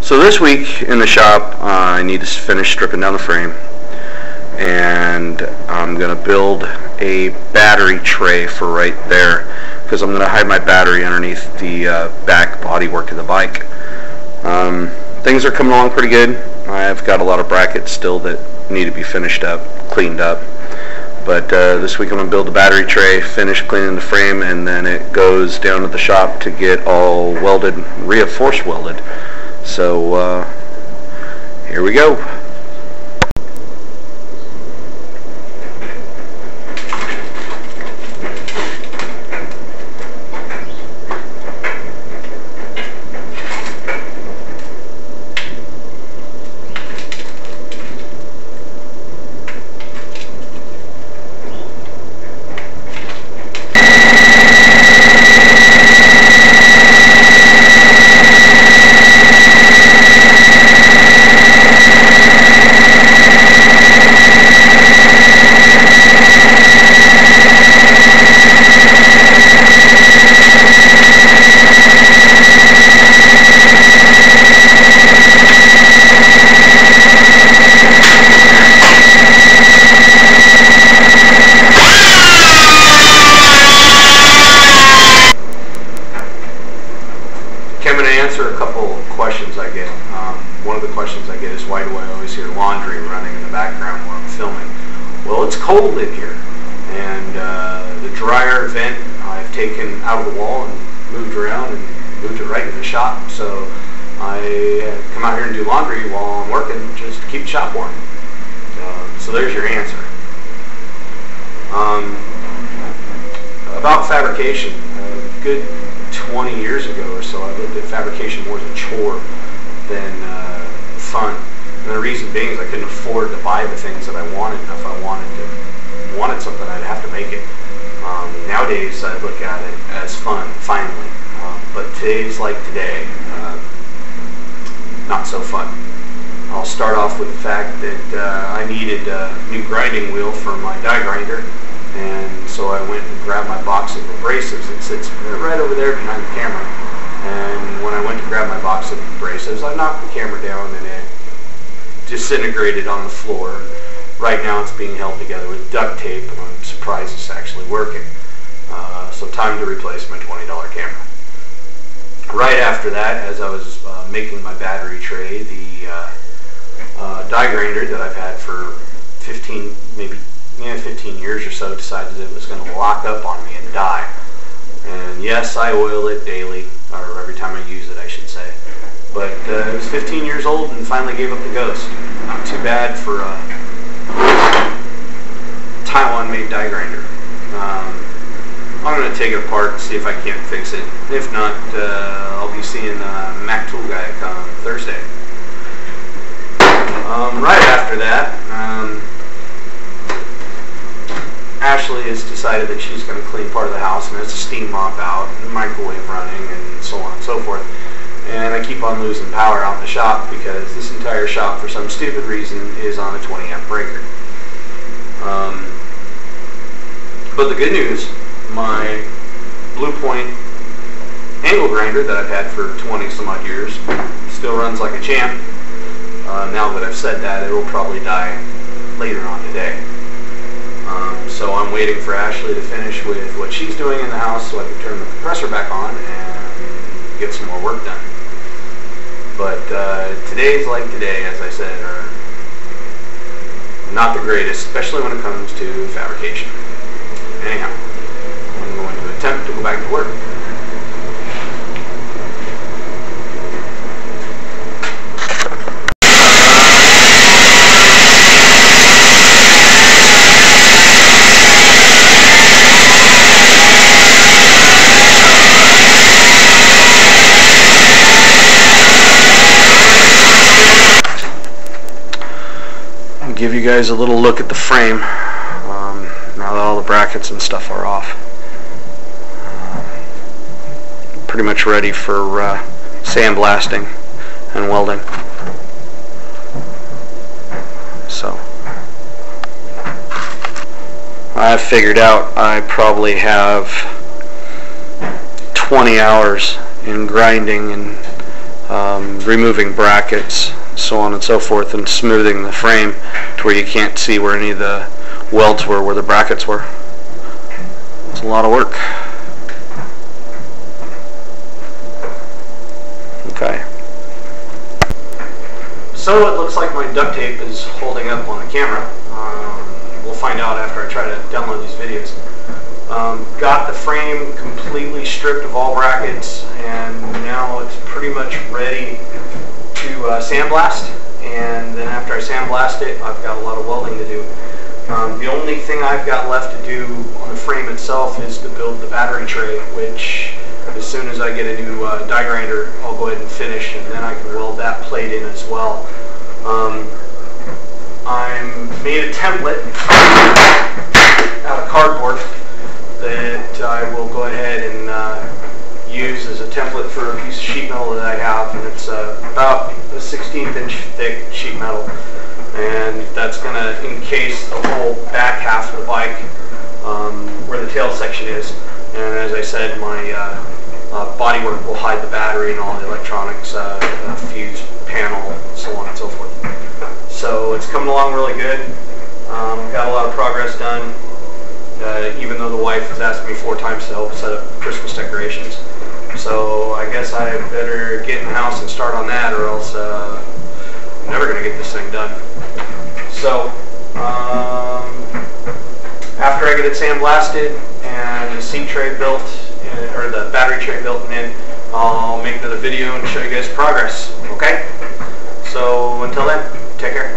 So this week in the shop, I need to finish stripping down the frame, and I'm going to build a battery tray for right there, because I'm going to hide my battery underneath the back bodywork of the bike. Things are coming along pretty good. I've got a lot of brackets still that need to be finished up, cleaned up. But this week I'm going to build the battery tray, finish cleaning the frame, and then it goes down to the shop to get all welded, reinforced welded. So here we go. Answer a couple questions I get. One of the questions I get is, why do I always hear laundry running in the background while I'm filming? Well, it's cold in here, and the dryer vent I've taken out of the wall and moved around and moved it right in the shop, so I come out here and do laundry while I'm working just to keep the shop warm. So there's your answer. About fabrication, a good 20 years ago or so, I looked at fabrication more as a chore than fun. And the reason being is I couldn't afford to buy the things that I wanted, and if I wanted something, I'd have to make it. Nowadays, I look at it as fun, finally. But today's like today, not so fun. I'll start off with the fact that I needed a new grinding wheel for my die grinder. And so I went and grabbed my box of abrasives that sits right over there behind the camera. And when I went to grab my box of abrasives, I knocked the camera down and it disintegrated on the floor. Right now it's being held together with duct tape, and I'm surprised it's actually working. So time to replace my $20 camera. Right after that, as I was making my battery tray, the die grinder that I've had for 15 years or so decided it was going to lock up on me and die. And yes, I oil it daily, or every time I use it, I should say. But it was 15 years old and finally gave up the ghost. Not too bad for a Taiwan-made die grinder. I'm going to take it apart and see if I can't fix it. If not, I'll be seeing Mac Tool Guy come Thursday. Right after that, Ashley has decided that she's going to clean part of the house, and there's a steam mop out, and the microwave running, and so on and so forth. And I keep on losing power out in the shop because this entire shop, for some stupid reason, is on a 20 amp breaker. But the good news, my Blue Point angle grinder that I've had for 20 some odd years still runs like a champ. Now that I've said that, it will probably die later on today. So I'm waiting for Ashley to finish with what she's doing in the house so I can turn the compressor back on and get some more work done. But today's like today, as I said, are not the greatest, especially when it comes to fabrication. Anyhow, I'm going to attempt to go back to work. Give you guys a little look at the frame now that all the brackets and stuff are off. Pretty much ready for sandblasting and welding. So I've figured out I probably have 20 hours in grinding and removing brackets, so on and so forth, and smoothing the frame to where you can't see where any of the welds were, where the brackets were. It's a lot of work. Okay. So it looks like my duct tape is holding up on the camera. We'll find out after I try to download these videos. Got the frame completely stripped of all brackets, and now it's pretty much ready to sandblast. And then after I sandblast it, I've got a lot of welding to do. The only thing I've got left to do on the frame itself is to build the battery tray, which as soon as I get a new die grinder, I'll go ahead and finish, and then I can weld that plate in as well. I made a template out of cardboard that I will go ahead and use as a template for a piece of sheet metal that I have, and it's about a 1/16 inch thick sheet metal, and that's going to encase the whole back half of the bike where the tail section is. And as I said, my bodywork will hide the battery and all the electronics, fuse panel, so on and so forth. So it's coming along really good. Got a lot of progress done, even though the wife has asked me 4 times to help set up Christmas decorations. So I guess I better get in the house and start on that, or else I'm never going to get this thing done. So after I get it sandblasted and the seat tray built, or the battery tray built and in, I'll make another video and show you guys progress. Okay? So until then, take care.